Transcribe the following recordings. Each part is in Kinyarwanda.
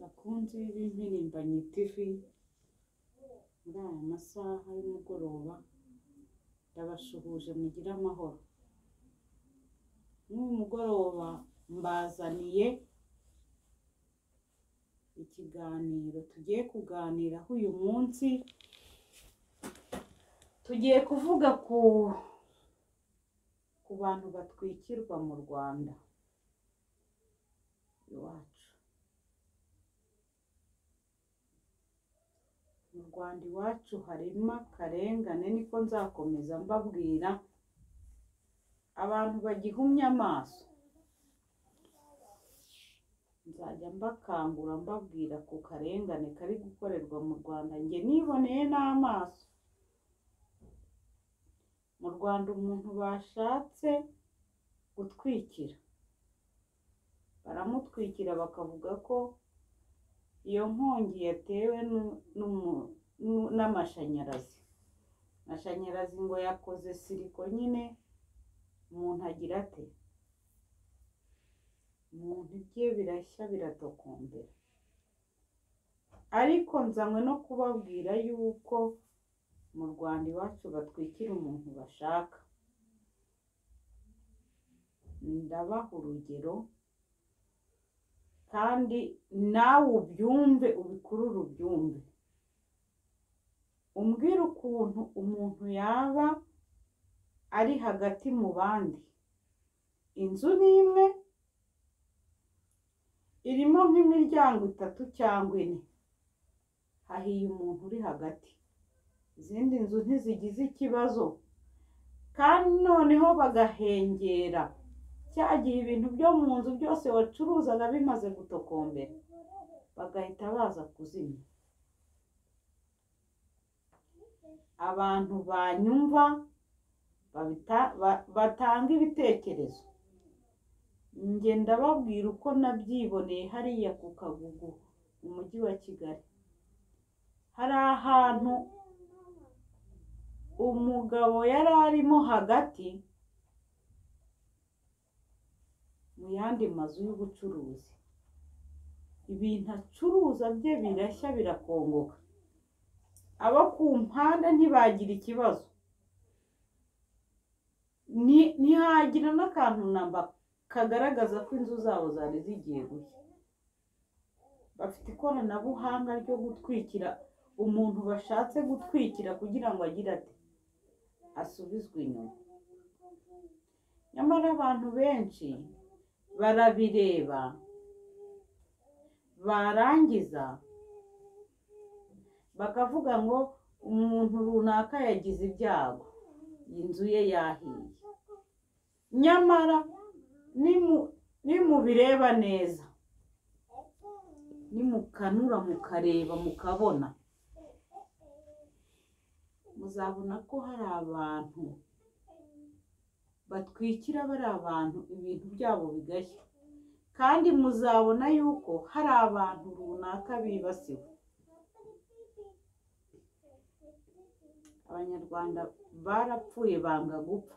bakunzi b'Impirimbanyi TV muri aya masaha y'umugoroba ndabashuhuje mugire amahoro. N'uyu mugoroba mbazaniye ikiganiro tugiye kuganiraho uyu munsi. Tugiye kuvuga ku bantu batwikirwa mu Rwanda iwacu. Mu Rwanda iwacu harimo akarengane, niko nzakomeza mbabwira. Abantu bagihumye amaso nzajya mbakangura mbabwira ku karengane kari gukorerwa mu Rwanda, njye niboneye n'amaso. Mu Rwanda umuntu bashatse gutwikira baramutwikira, bakavuga ko iyo nkongi yatewe n'amashanyarazi. Amashanyarazi ngo yakoze siriko nyine, umuntu agira ate, umuntu ibye birashya biratokombera. Ariko nzanywe no kubabwira yuko mu Rwanda iwacu batwikira umuntu bashaka. Ndabaha urugero kandi nawe ubyumve, ubikurure ubyumve. Umbwire ukuntu umuntu yaba ari hagati mu bandi. Inzu ni imwe irimo nk'imiryango 3 cyangwa 4, hahiye umuntu uri hagati. Izindi nzu ntizigize ikibazo, kandi noneho bagahengera cyagiye ibintu byo mu nzu byose wacuruzaga bimaze gutokombera, bagahita baza kuzimya. Abantu banyumva batanga ibitekerezo, njye ndababwira uko nabyiboneye hariya ku Kagugu mu mujyi wa Kigali. Hari ahantu umugabo yari arimo hagati mu yandi mazu y'ubucuruzi. Ibintu acuruza bye birashya birakongoka. Abo ku mpande ntibagira ikibazo, ntihagira n'akantu namba kagaragaza ko inzu zabo zari zigiye gushya. Bafite ikoranabuhanga ryo gutwikira umuntu bashatse gutwikira kugira ngo agire ate, asubizwe inyuma. Nyamara abantu benshi barabireba, barangiza bakavuga ngo umuntu runaka yagize ibyago, inzu ye yahiye. Nyamara nimubireba neza, nimukanura mukareba mukabona, muzabona ko hari abantu batwikira bari abantu ibintu byabo bigashya, kandi muzabona yuko hari abantu runaka bibasiwe. Abanyarwanda barapfuye banga gupfa.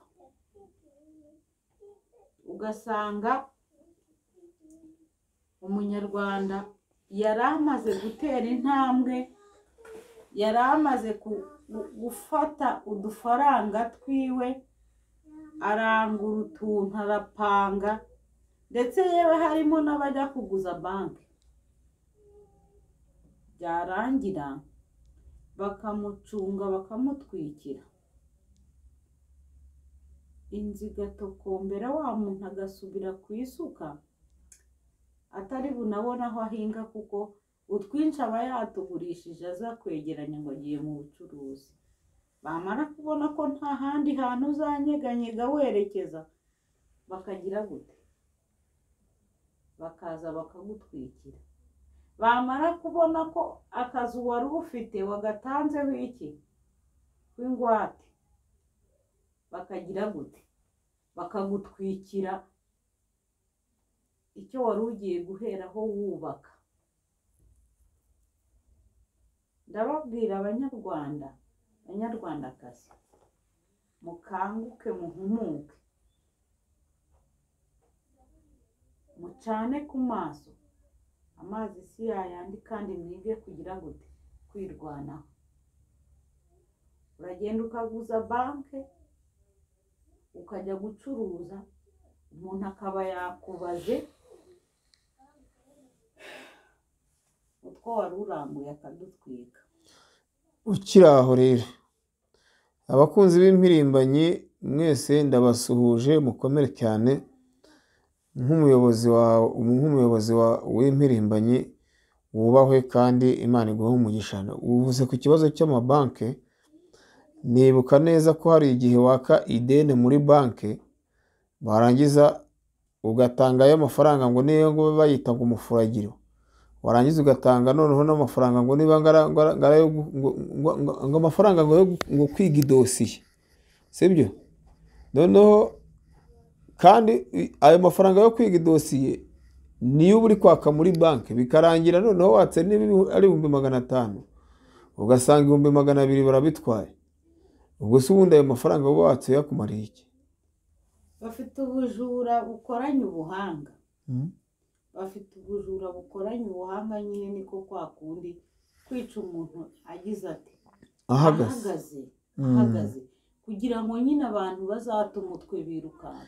Ugasanga umunyarwanda yari amaze gutera intambwe, yari amaze gufata udufaranga twiwe, arangura utuntu arapanga, ndetse yewe harimo n'abajya kuguza banki. Byarangira bakamucunga bakamutwikira, inzu igatokombera, wa muntu agasubira ku isuka atari bunabona aho ahinga, kuko utwinshi aba yatugurishije aza kwegeranya ngo agiye mu bucuruzi. Bamara kubona ko nta handi hantu uzanyeganyega werekeza, bakagira gute, bakaza bakagutwikira. Bamara kubona ko akazu wari ufite wagatanzeho iki, w'ingwate, bakagira gute, bakagutwikira icyo wari ugiye guheraho wubaka. Ndababwira abanyarwanda, banyarwandakazi, mukanguke muhumuke, mucane ku maso. amazi si yayandi kandi mwige kugira ngo kwirwanaho. Uragenda ukaguza banke ukajya gucuruza, umuntu akaba yakubaze utwo wari urambuye akadutwika. Ukiri aho rero, abakunzi b'impirimbanyi mwese ndabasuhuje, mukomere cyane. Nk'umuyobozi w'impirimbanyi wubahwe kandi Imana iguhe umugisha. Uvuze ku kibazo cy'amabanke, nibuka neza ko hari igihe waka ideni muri banke barangiza ugatanga ayo mafaranga ngo niyo ngo bayita ngo umufuragiro, warangiza ugatanga noneho n'amafaranga ngo niba ngo amafaranga ngo kwiga idosiye, sibyo? Noneho kandi ayo mafaranga yo kwiga idosiye niyo uri kwaka muri banke, bikarangira noneho watse niba ari 500, ugasanga 200 barabitwaye. Ubwo se ubundi ayo mafaranga uba watse yakumariye iki? Bafite ubujura bukoranye ubuhanga. Bafite ubujura bukoranye ubuhanga, nyine niko kwa kundi kwica umuntu agize ati ahagaze kugira ngo nyine abantu bazata umutwe birukanka.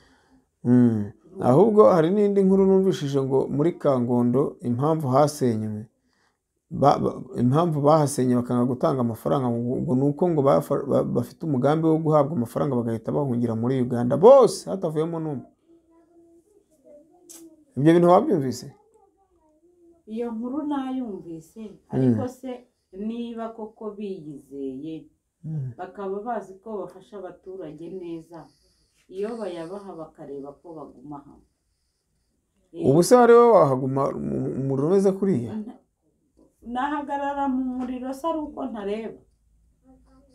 Ahubwo hari n'indi nkuru numvishije ngo muri Kangondo impamvu hasenywe, impamvu bahasenye bakanga gutanga amafaranga ngo nuko ngo bafite umugambi wo guhabwa amafaranga bagahita bahungira muri Uganda bose hatavuyemo n'umwe. Ibyo bintu wabyumvise? Iyo nkuru nayumvise, ariko se niba koko biyizeye bakaba bazi ko bafasha abaturage neza, iyo bayabaha bakareba ko baguma hamwe. Ubu se ari wowe wahaguma umuriro umeze kuriya? Nahagarara mu muriro se ari uko ntareba.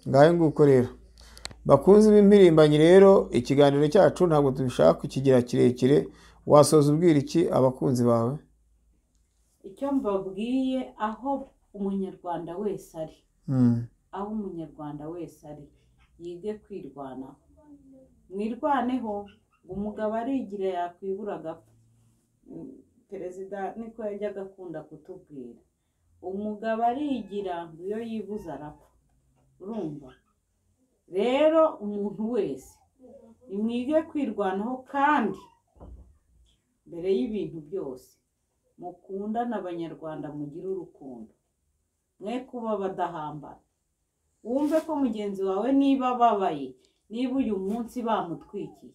Ngahe nguko rero bakunze b'impirimbanyi rero, ikiganiro cyacu ntabwo tubishaka kukigira kirekire. Wasoza ubwira iki abakunzi bawe? Icyo mbabwiye, aho umunyarwanda wese ari, aho umunyarwanda wese ari, yige kwirwanaho. Mwirwaneho, umugabo arigira yakwibura agapfa. Perezida niko yajyaga akunda kutubwira, umugabo arigira ngo iyo yibuze arapfa. Urumva rero, umuntu wese nimwige kwirwanaho, kandi mbere y'ibintu byose mukundana abanyarwanda, mugire urukundo, mwe kuba badahambana. Wumve ko mugenzi wawe niba ababaye, niba uyu munsi bamutwikiye,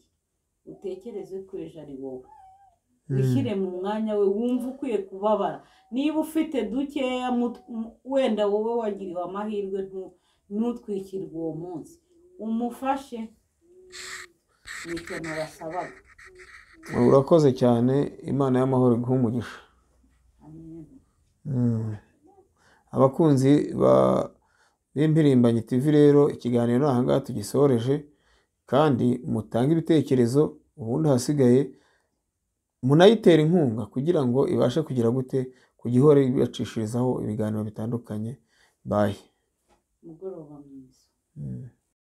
utekereze ko ejo ari wowe. Wishyire mu mwanya we, wumve ukwiye kubabara. Niba ufite dukeya, wenda wowe wagiriwe amahirwe ntutwikirwe uwo munsi, umufashe. Nicyo nabasabaga. Urakoze cyane, Imana y'amahoro iguhe umugisha. Abakunzi b'impirimbanyi TV rero, ikiganiro aha ngaha tugisoreje, kandi mutange ibitekerezo, ubundi hasigaye munayitera inkunga kugira ngo ibashe kugira gute, kugihora ibacishirizaho ibiganiro bitandukanye. Bye. Mugoroba mwiza.